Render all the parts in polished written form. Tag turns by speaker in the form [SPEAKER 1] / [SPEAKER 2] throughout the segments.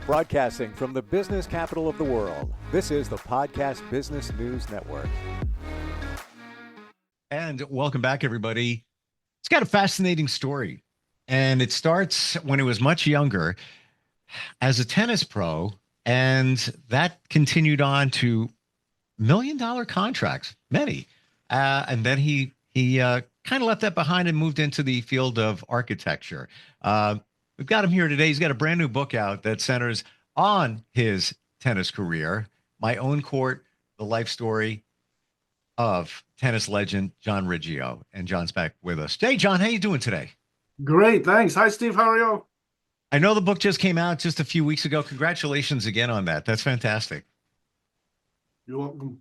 [SPEAKER 1] Broadcasting from the business capital of the world, this is the Podcast Business News Network.
[SPEAKER 2] And welcome back, everybody. It's got a fascinating story. And it starts when he was much younger as a tennis pro. And that continued on to $1 million contracts, many. And then he kind of left that behind and moved into the field of architecture. We've got him here today. He's got a brand new book out that centers on his tennis career, My Own Court, the life story of tennis legend John Riggio. And John's back with us. Hey, John, how you doing today?
[SPEAKER 3] Great, thanks. Hi, Steve. How are you?
[SPEAKER 2] I know the book just came out just a few weeks ago. Congratulations again on that. That's fantastic.
[SPEAKER 3] You're welcome.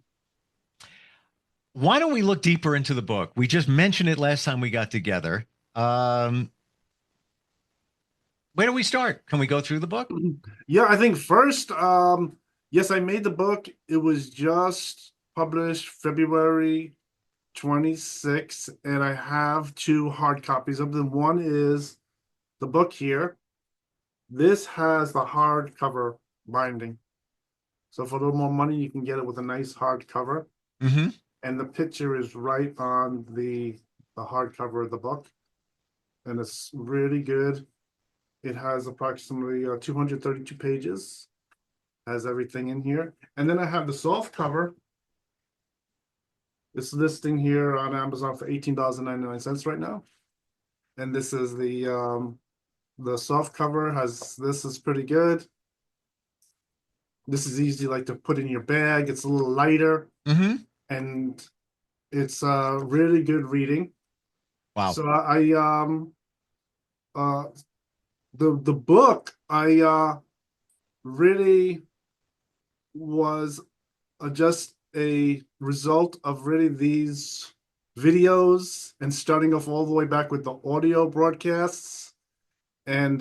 [SPEAKER 2] Why don't we look deeper into the book? We just mentioned it last time we got together. Where do we start? Can we go through the book?
[SPEAKER 3] Yeah, I think first, yes, I made the book. It was just published February 26th, and I have 2 hard copies of them. One is the book here. This has the hardcover binding. So for a little more money, you can get it with a nice hardcover.
[SPEAKER 2] Mm-hmm.
[SPEAKER 3] And the picture is right on the hardcover of the book. And it's really good. It has approximately 232 pages, has everything in here. And then I have the soft cover. It's listing here on Amazon for $18.99 right now. And this is the soft cover this is pretty good. This is easy like to put in your bag. It's a little lighter.
[SPEAKER 2] Mm-hmm.
[SPEAKER 3] And it's really good reading.
[SPEAKER 2] Wow.
[SPEAKER 3] So the book I really was just a result of really these videos and starting off all the way back with the audio broadcasts. And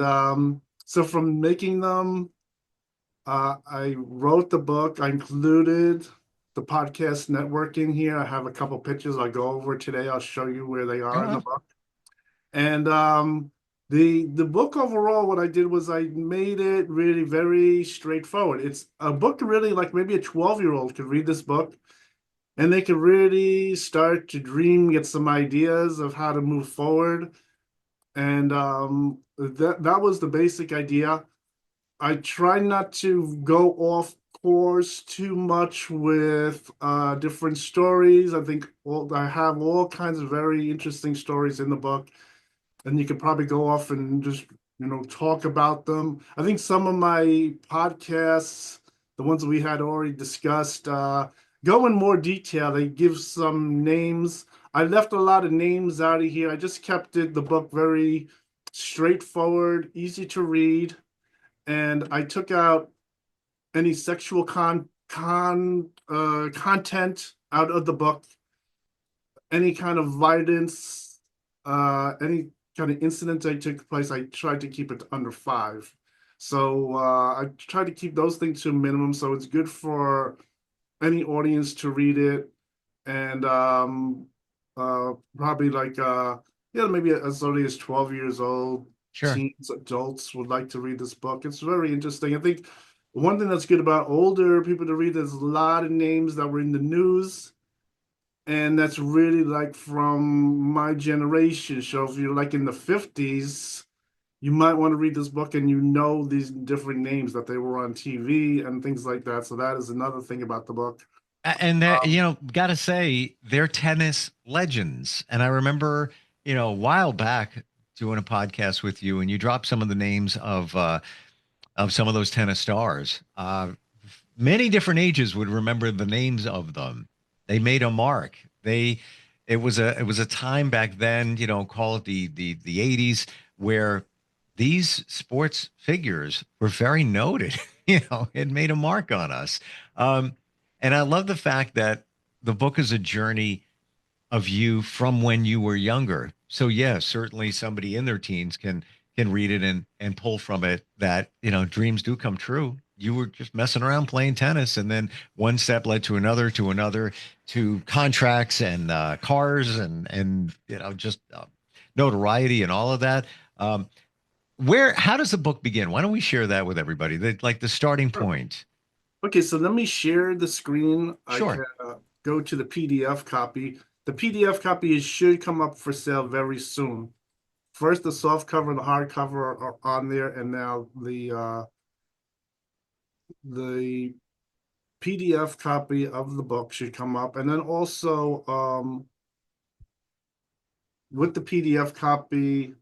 [SPEAKER 3] so from making them, I wrote the book. I included the podcast network in here. I have a couple pictures I'll go over today. I'll show you where they are in the book. And the book overall, what I did was I made it really very straightforward. It's a book really like maybe a 12-year-old could read this book and they could really start to dream, get some ideas of how to move forward. And that was the basic idea. I try not to go off course too much with different stories. I think I have all kinds of very interesting stories in the book. And you could probably go off and just, talk about them. I think some of my podcasts, the ones that we had already discussed, go in more detail. They give some names. I left a lot of names out of here. I just kept the book very straightforward, easy to read. And I took out any sexual content out of the book, any kind of violence, any kind of incident that took place. I tried to keep it under 5. So I tried to keep those things to a minimum. So it's good for any audience to read it. And probably like, maybe as early as 12 years old.
[SPEAKER 2] Sure.
[SPEAKER 3] Teens, adults would like to read this book. It's very interesting. I think one thing that's good about older people to read, there's a lot of names that were in the news. And that's really like from my generation. So if you're like in the 50s, you might want to read this book and these different names that they were on TV and things like that. So that is another thing about the book.
[SPEAKER 2] And gotta say, they're tennis legends. And I remember, a while back doing a podcast with you, and you dropped some of the names of some of those tennis stars. Many different ages would remember the names of them. They made a mark. It was a time back then, call it the 80s, where these sports figures were very noted. It made a mark on us. And I love the fact that the book is a journey of you from when you were younger. So yeah, certainly somebody in their teens can read it and pull from it that, dreams do come true. You were just messing around playing tennis, and then one step led to another, to contracts and cars and just notoriety and all of that. how does the book begin? Why don't we share that with everybody? Like the starting
[SPEAKER 3] Sure.
[SPEAKER 2] point.
[SPEAKER 3] Okay, so let me share the screen. I
[SPEAKER 2] Sure.
[SPEAKER 3] can go to the PDF copy. The PDF copy should come up for sale very soon. First, the soft cover and the hard cover are on there, and now the PDF copy of the book should come up. And then also with the PDF copy,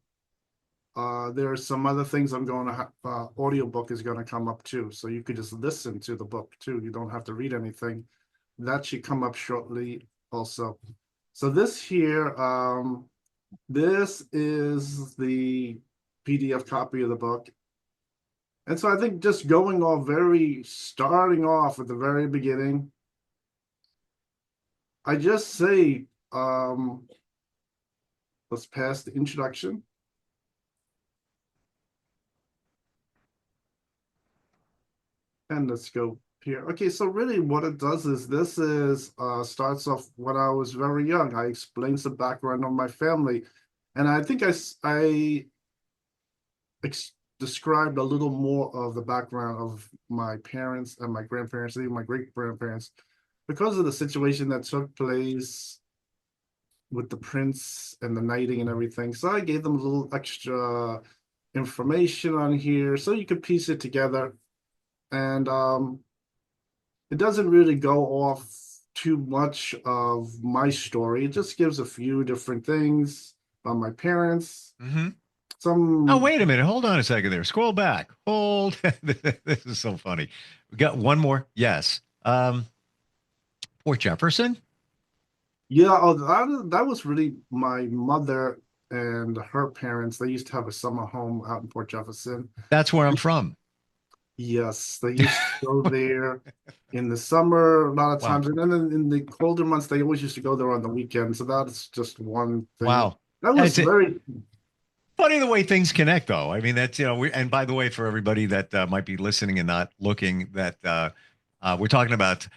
[SPEAKER 3] there are some other things I'm going to have. Audiobook is going to come up too, so you could just listen to the book too. You don't have to read anything. That should come up shortly also. So this here, this is the PDF copy of the book. And so I think just starting off at the very beginning, I just say, let's pass the introduction. And let's go here. Okay, so really what it does is this is starts off when I was very young. I explains the background of my family. And I think I described a little more of the background of my parents and my grandparents, even my great grandparents, because of the situation that took place with the prince and the knighting and everything. So I gave them a little extra information on here so you could piece it together. And it doesn't really go off too much of my story. It just gives a few different things about my parents.
[SPEAKER 2] Hmm. Oh,
[SPEAKER 3] Some,
[SPEAKER 2] wait a minute. Hold on a second there. Scroll back. Hold. This is so funny. We got one more. Yes. Port Jefferson.
[SPEAKER 3] yeah, oh, that was really my mother and her parents. They used to have a summer home out in Port Jefferson.
[SPEAKER 2] That's where I'm from.
[SPEAKER 3] Yes, they used to go there in the summer a lot of
[SPEAKER 2] Wow.
[SPEAKER 3] times, and then in the colder months, they always used to go there on the weekend. So that's just one thing.
[SPEAKER 2] Wow.
[SPEAKER 3] That was
[SPEAKER 2] It's
[SPEAKER 3] very,
[SPEAKER 2] funny the way things connect, though. I mean, that's, and by the way, for everybody that might be listening and not looking, that we're talking about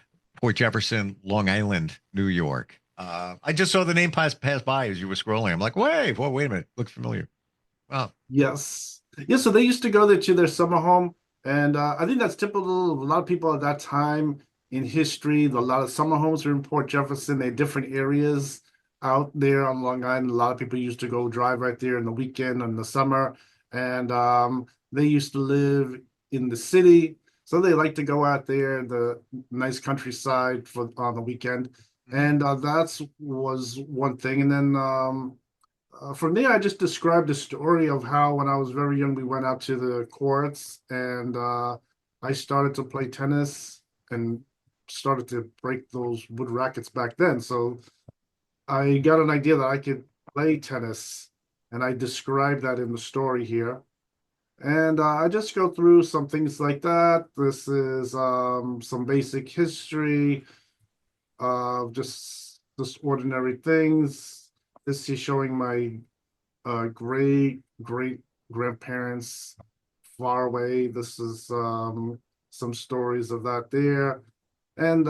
[SPEAKER 2] Port Jefferson, Long Island, New York. I just saw the name pass by as you were scrolling. I'm like, wait a minute. Looks familiar. Wow.
[SPEAKER 3] yes. Yeah, so they used to go there to their summer home, and I think that's typical of a lot of people at that time in history. A lot of summer homes were in Port Jefferson. They had different areas out there on Long Island. A lot of people used to go drive right there in the weekend and the summer, and they used to live in the city, so they like to go out there, the nice countryside for on the weekend,
[SPEAKER 2] Mhm.
[SPEAKER 3] and that's was one thing. And then from there, I just described the story of how when I was very young, we went out to the courts and I started to play tennis and started to break those wood rackets back then. So I got an idea that I could play tennis, and I described that in the story here. And I just go through some things like that. This is some basic history of just ordinary things. This is showing my great grandparents far away. This is some stories of that there. And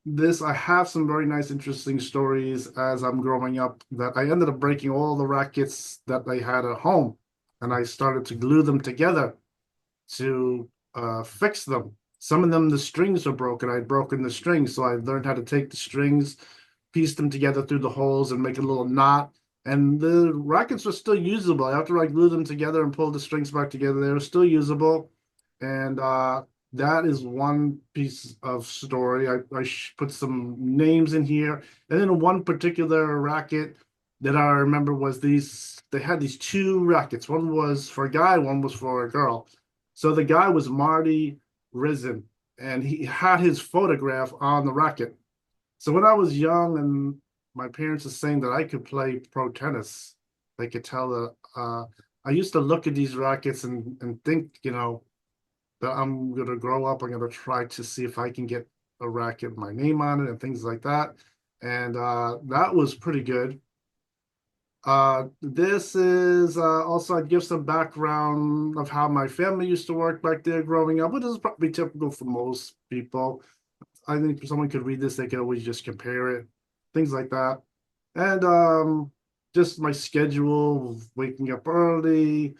[SPEAKER 3] this I have some very nice interesting stories as I'm growing up that I ended up breaking all the rackets that I had at home, and I started to glue them together to fix them. Some of them, the strings are broken. I'd broken the strings, so I learned how to take the strings, piece them together through the holes, and make a little knot. And the rackets were still usable after I glued them together and pulled the strings back together. They were still usable, and that is one piece of story. I put some names in here, and then one particular racket that I remember was these. They had these two rackets. One was for a guy, one was for a girl. So the guy was Marty Risen, and he had his photograph on the racket. So when I was young and my parents were saying that I could play pro tennis, they could tell that I used to look at these rackets and think, that I'm gonna grow up, I'm gonna try to see if I can get a racket with my name on it and things like that. And that was pretty good. This is also I'd give some background of how my family used to work back there growing up, which is probably typical for most people. I think if someone could read this, they could always just compare it, things like that. And just my schedule of waking up early,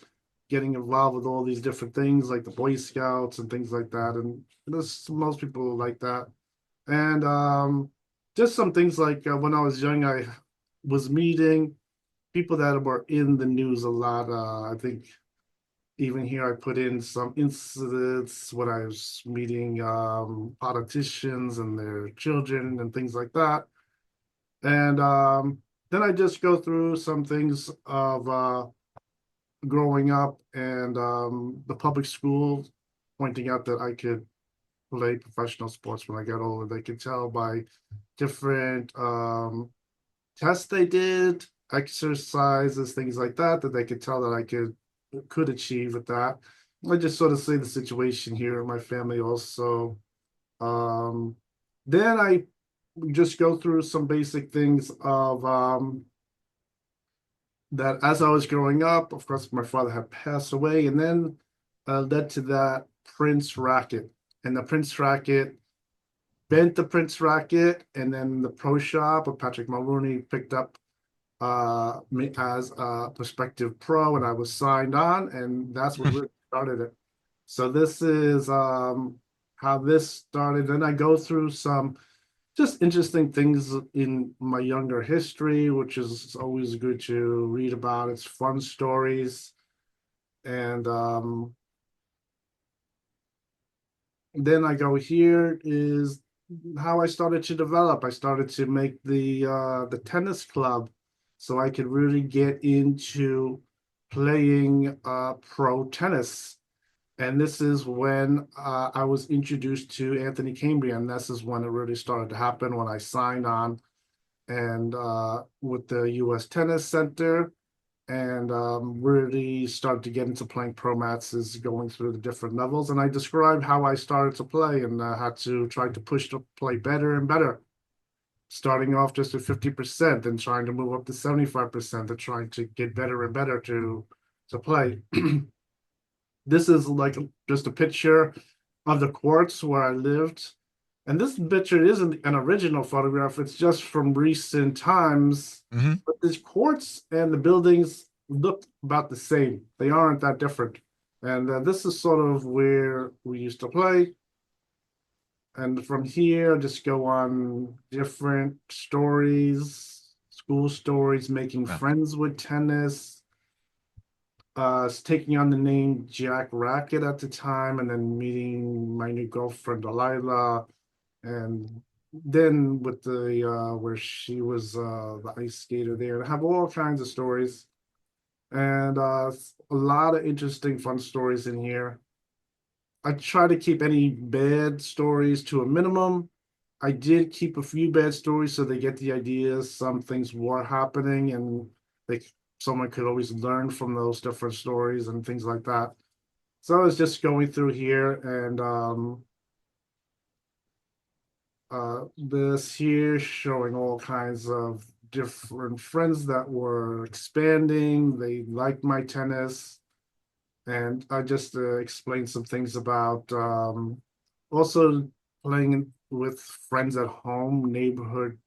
[SPEAKER 3] getting involved with all these different things like the Boy Scouts and things like that. And there's most people like that. And just some things like when I was young, I was meeting people that were in the news a lot. I think even here I put in some incidents when I was meeting politicians and their children and things like that. And then I just go through some things of growing up and the public school, pointing out that I could play professional sports when I got older. They could tell by different tests they did, exercises, things like that, that they could tell that I could achieve with that. I just sort of see the situation here in my family also. Um, then I just go through some basic things of that as I was growing up, of course, my father had passed away, and then led to that Prince racket. And the Prince racket bent the Prince racket, and then the pro shop of Patrick Mulrooney picked up me as a prospective pro, and I was signed on, and that's what really started it. So this is how this started. And I go through some just interesting things in my younger history, which is always good to read about. It's fun stories. And then I go here is how I started to develop. I started to make the tennis club so I could really get into playing pro tennis. And this is when I was introduced to Anthony Cambrian. This is when it really started to happen, when I signed on and with the U.S. Tennis Center, and really started to get into playing pro mats, is going through the different levels. And I described how I started to play and had to try to push to play better and better, starting off just at 50% and trying to move up to 75% and trying to get better and better to play. This is like just a picture of the courts where I lived. And this picture isn't an original photograph, it's just from recent times.
[SPEAKER 2] Mhm.
[SPEAKER 3] But these courts and the buildings look about the same. They aren't that different. And this is sort of where we used to play. And from here, just go on different stories, school stories, making
[SPEAKER 2] Yeah.
[SPEAKER 3] friends with tennis, taking on the name Jack Racket at the time, and then meeting my new girlfriend Delilah, and then with the where she was the ice skater there. I have all kinds of stories, and a lot of interesting, fun stories in here. I try to keep any bad stories to a minimum. I did keep a few bad stories so they get the idea some things were happening, and they someone could always learn from those different stories and things like that. So I was just going through here, and this here showing all kinds of different friends that were expanding. They liked my tennis, and I just explained some things about also playing with friends at home, neighborhood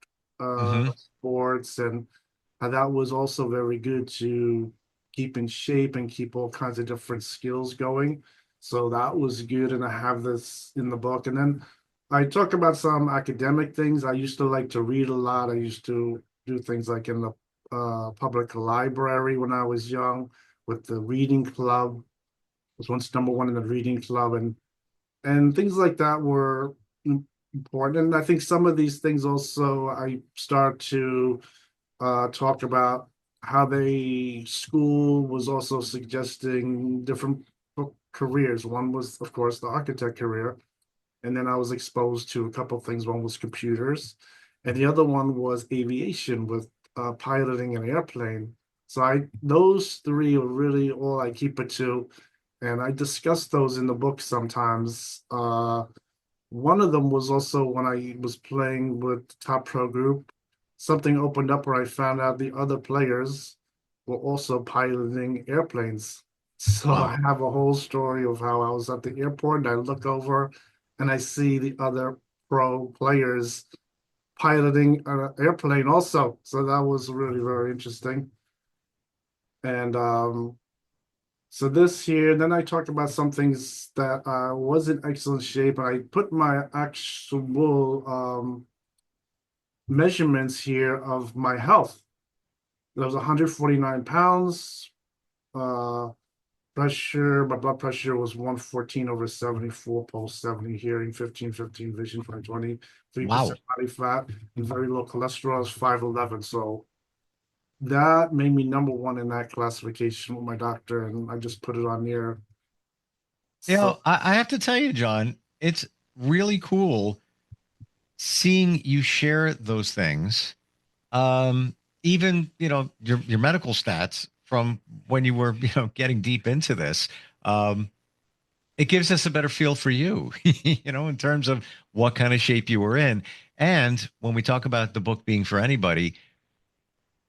[SPEAKER 2] Mhm.
[SPEAKER 3] sports, and how that was also very good to keep in shape and keep all kinds of different skills going. So that was good, and I have this in the book. And then I talk about some academic things. I used to like to read a lot. I used to do things like in the public library when I was young with the reading club. Was once number one in the reading club, and things like that were important. And I think some of these things also I start to talk about how they school was also suggesting different careers. One was, of course, the architect career, and then I was exposed to a couple of things. One was computers, and the other one was aviation with piloting an airplane. So I those three are really all I keep it to, and I discuss those in the book sometimes. One of them was also when I was playing with Top Pro Group, something opened up where I found out the other players were also piloting airplanes. So
[SPEAKER 2] Wow.
[SPEAKER 3] I have a whole story of how I was at the airport and I look over and I see the other pro players piloting an airplane also. So that was really very interesting. And so this here, then I talked about some things that was in excellent shape, and I put my actual measurements here of my health. I was 149 pounds. Uh, my blood pressure was 114 over 74, pulse 70, hearing 15, 15, vision 520,
[SPEAKER 2] Wow.
[SPEAKER 3] 3% body fat, and very low cholesterol is 511. So that made me number one in that classification with my doctor, and I just put it on there.
[SPEAKER 2] You
[SPEAKER 3] So
[SPEAKER 2] know, I have to tell you, John, it's really cool seeing you share those things. Um, Even, your medical stats from when you were, getting deep into this. Um, it gives us a better feel for you, in terms of what kind of shape you were in. And when we talk about the book being for anybody,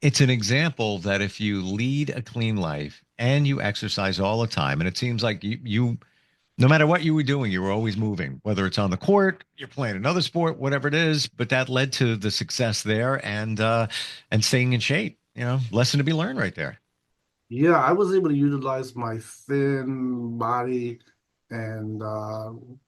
[SPEAKER 2] it's an example that if you lead a clean life and you exercise all the time, and it seems like you no matter what you were doing, you were always moving, whether it's on the court, you're playing another sport, whatever it is, but that led to the success there and staying in shape, lesson to be learned right there.
[SPEAKER 3] yeah, I was able to utilize my thin body and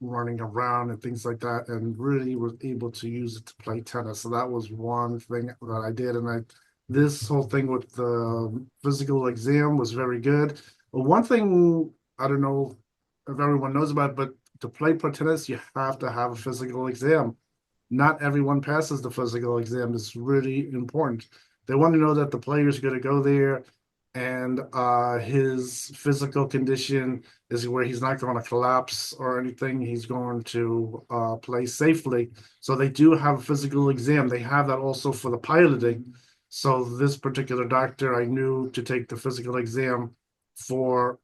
[SPEAKER 3] running around and things like that, and really was able to use it to play tennis. So that was one thing that I did, and this whole thing with the physical exam was very good. But one thing I don't know if everyone knows about, but to play pro tennis, you have to have a physical exam. Not everyone passes the physical exam. It's really important. They want to know that the player is going to go there and his physical condition is where he's not going to collapse or anything. He's going to play safely. So they do have a physical exam. They have that also for the piloting. So this particular doctor, I knew to take the physical exam for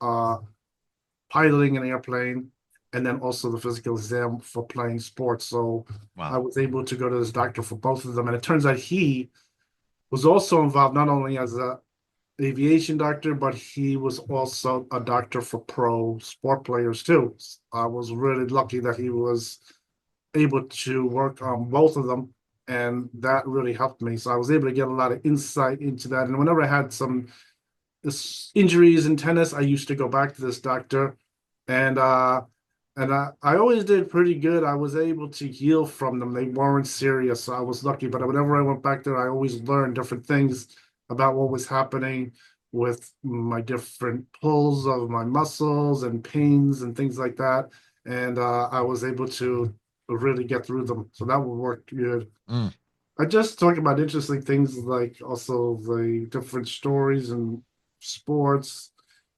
[SPEAKER 3] piloting an airplane, and then also the physical exam for playing sports. So I
[SPEAKER 2] Wow.
[SPEAKER 3] was able to go to this doctor for both of them. And it turns out he was also involved not only as a aviation doctor, but he was also a doctor for pro sport players too. I was really lucky that he was able to work on both of them, and that really helped me. So I was able to get a lot of insight into that. And whenever I had some injuries in tennis, I used to go back to this doctor, and I always did pretty good. I was able to heal from them. They weren't serious, so I was lucky. But whenever I went back there, I always learned different things about what was happening with my different pulls of my muscles and pains and things like that. And I was able to really get through them. So that would work good.
[SPEAKER 2] Mm.
[SPEAKER 3] I just talk about interesting things like also the different stories and sports.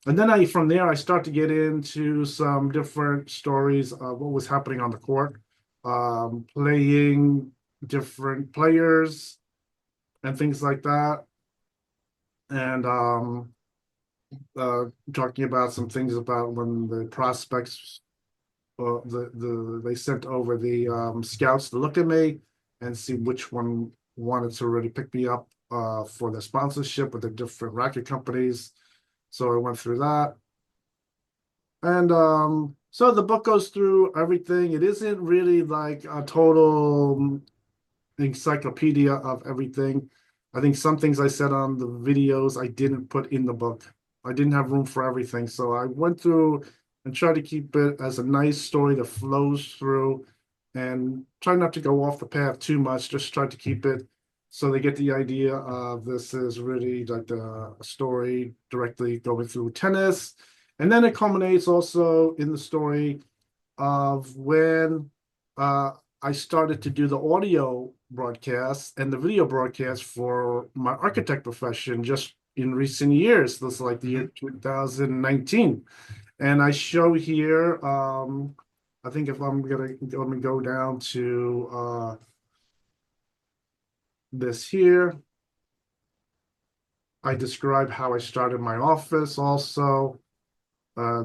[SPEAKER 3] And then from there I start to get into some different stories of what was happening on the court, playing different players and things like that. And talking about some things about when the prospects they sent over the scouts to look at me and see which one wanted to really pick me up for the sponsorship with the different racket companies. So I went through that. And so the book goes through everything. It isn't really like a total encyclopedia of everything. I think some things I said on the videos I didn't put in the book. I didn't have room for everything. So I went through and tried to keep it as a nice story that flows through and try not to go off the path too much. Just try to keep it so they get the idea of this is really like a story directly going through tennis. And then it culminates also in the story of when uh, I started to do the audio broadcasts and the video broadcasts for my architect profession just in recent years. This is like the year 2019. And I show here, I think if I'm gonna let me go down to this here. I describe how I started my office also.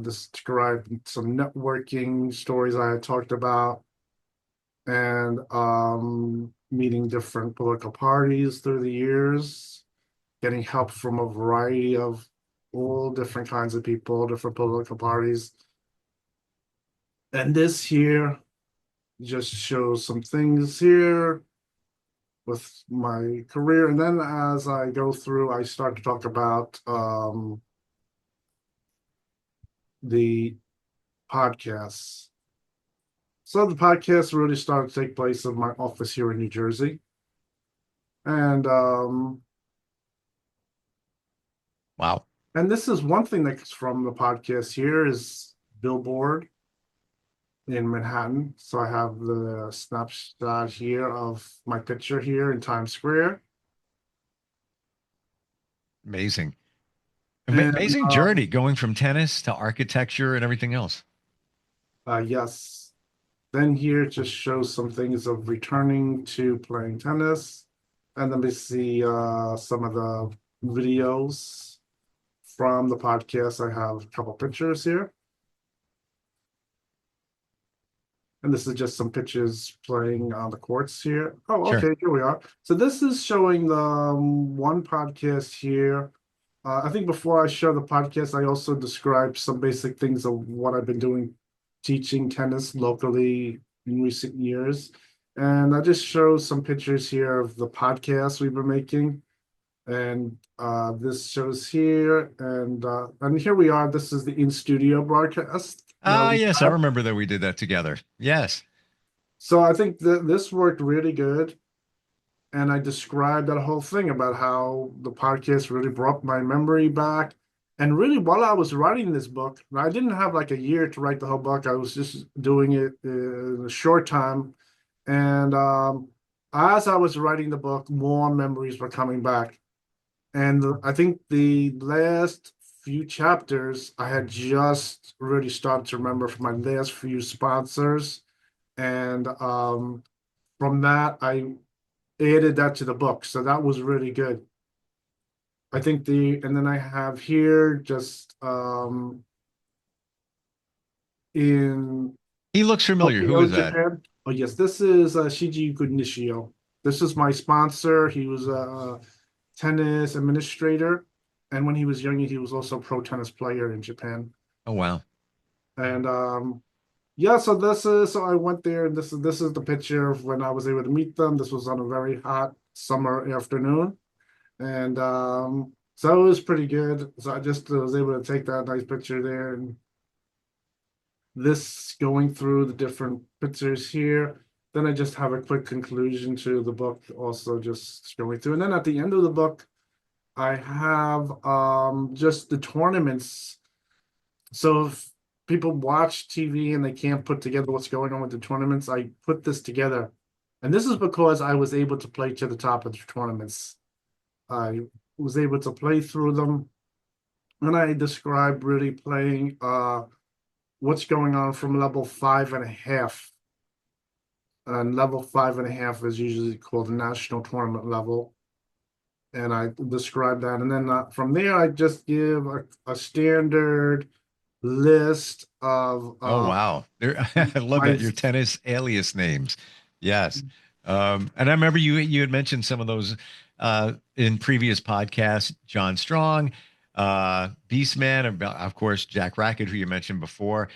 [SPEAKER 3] Describe some networking stories I had talked about and meeting different political parties through the years, getting help from a variety of all different kinds of people, different political parties. And this here just shows some things here. with my career. And then as I go through, I start to talk about the podcasts. So the podcast really started to take place in my office here in New Jersey. And
[SPEAKER 2] Wow.
[SPEAKER 3] and this is one thing that's from the podcast here is Billboard in Manhattan. So I have the snapshot here of my picture here in Times Square.
[SPEAKER 2] Amazing.
[SPEAKER 3] And
[SPEAKER 2] Amazing journey going from tennis to architecture and everything else.
[SPEAKER 3] yes, then here just shows some things of returning to playing tennis. And then we see some of the videos from the podcast. I have a couple pictures here. And this is just some pictures playing on the courts here. Oh,
[SPEAKER 2] Sure.
[SPEAKER 3] okay, here we are. So this is showing the one podcast here. I think before I show the podcast, I also described some basic things of what I've been doing, teaching tennis locally in recent years. And I just show some pictures here of the podcast we've been making. And this shows here, and here we are. This is the in-studio broadcast.
[SPEAKER 2] Ah, yes, I remember that we did that together. Yes.
[SPEAKER 3] So I think that this worked really good. And I described that whole thing about how the podcast really brought my memory back. And really, while I was writing this book, I didn't have like a year to write the whole book. I was just doing it in a short time. And as I was writing the book, more memories were coming back. And I think the last few chapters, I had just really started to remember from my last few sponsors. And from that, I added that to the book. So that was really good. I think and then I have here just in
[SPEAKER 2] He looks familiar. Who
[SPEAKER 3] Tokyo,
[SPEAKER 2] is that?
[SPEAKER 3] Japan. Oh, yes, this is Shiji Nishio. This is my sponsor. He was a tennis administrator. And when he was younger, he was also a pro tennis player in Japan.
[SPEAKER 2] Oh, wow.
[SPEAKER 3] And yeah, so I went there, and this is the picture of when I was able to meet them. This was on a very hot summer afternoon. And so it was pretty good. So I just was able to take that nice picture there, and this going through the different pictures here. Then I just have a quick conclusion to the book, also just going through. And then at the end of the book, I have just the tournaments. So if people watch TV and they can't put together what's going on with the tournaments, I put this together. And this is because I was able to play to the top of the tournaments. I was able to play through them. And I describe really playing what's going on from level 5.5. And level 5.5 is usually called the national tournament level. And I describe that. And then from there, I just give a standard list of
[SPEAKER 2] Oh, wow. I love
[SPEAKER 3] my
[SPEAKER 2] that. Your tennis alias names. Yes. And I remember you had mentioned some of those in previous podcasts, John Strong, Beastman, and of course, Jack Rackett, who you mentioned before.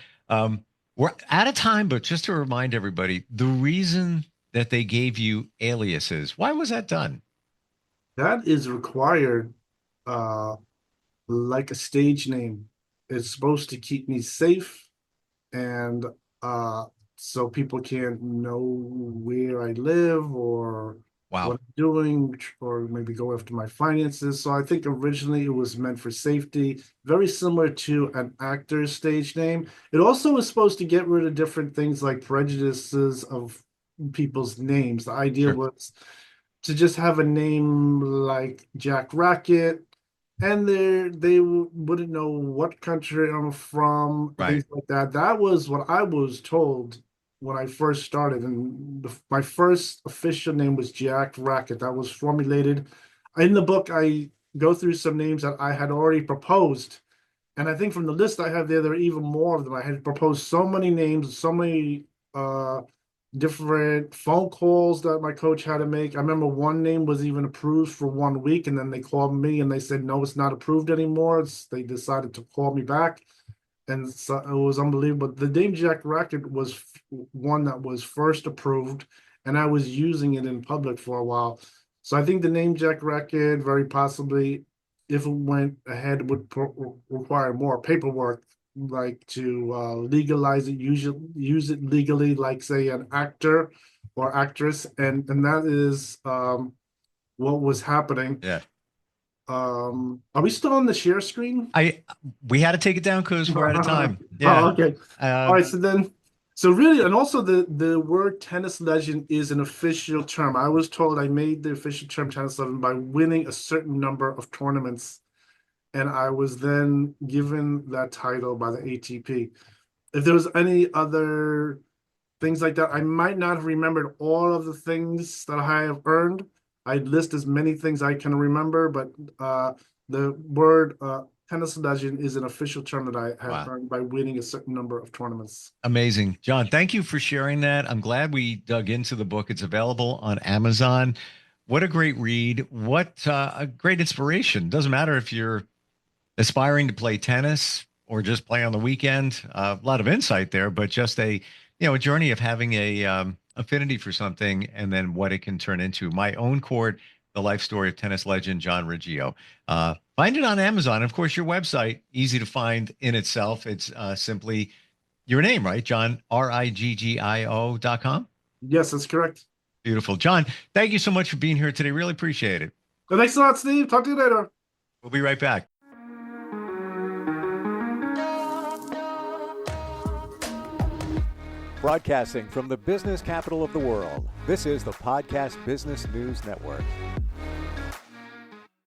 [SPEAKER 2] We're out of time, but just to remind everybody, the reason that they gave you aliases, why was that done?
[SPEAKER 3] that is required like a stage name. It's supposed to keep me safe and so people can't know where I live or what
[SPEAKER 2] Wow.
[SPEAKER 3] I'm doing, or maybe go after my finances. So I think originally it was meant for safety, very similar to an actor's stage name. It also was supposed to get rid of different things like prejudices of people's names. The idea
[SPEAKER 2] Sure.
[SPEAKER 3] was to just have a name like Jack Rackett, and they wouldn't know what country I'm from,
[SPEAKER 2] Right.
[SPEAKER 3] things like that. That was what I was told when I first started, and my first official name was Jack Rackett. That was formulated in the book. I go through some names that I had already proposed, and I think from the list I have there are even more of them. I had proposed so many names, so many different phone calls that my coach had to make. I remember one name was even approved for 1 week, and then they called me and they said, no, it's not approved anymore. They decided to call me back. And so it was unbelievable. The name Jack Racket was one that was first approved. and I was using it in public for a while. So I think the name Jack record very possibly, if it went ahead, would require more paperwork, like to legalize it, use it legally, like say an actor or actress, and that is what was happening.
[SPEAKER 2] Yeah.
[SPEAKER 3] Are we still on the share screen?
[SPEAKER 2] We had to take it down because we're out of time.
[SPEAKER 3] Oh,
[SPEAKER 2] Yeah.
[SPEAKER 3] okay. All right. So really, and also the word tennis legend is an official term. I was told I made the official term tennis legend by winning a certain number of tournaments, and I was then given that title by the ATP. If there was any other things like that, I might not have remembered all of the things that I have earned. I'd list as many things I can remember, but the word tennis legend is an official term that I have earned by winning a certain number of tournaments.
[SPEAKER 2] Amazing. John, thank you for sharing that. I'm glad we dug into the book. It's available on Amazon. What a great read. What a great inspiration. Doesn't matter if you're aspiring to play tennis or just play on the weekend. A lot of insight there, but just a journey of having a affinity for something and then what it can turn into. My Own Court, the life story of tennis legend John Riggio. Find it on Amazon. Of course, your website, easy to find in itself. It's simply your name, right? John, RIGGIO.com.
[SPEAKER 3] Yes, that's correct.
[SPEAKER 2] Beautiful. John, thank you so much for being here today. Really appreciate it.
[SPEAKER 3] Well, thanks a lot, Steve. Talk to you later.
[SPEAKER 2] We'll be right back.
[SPEAKER 1] Broadcasting from the business capital of the world, this is the Podcast Business News Network.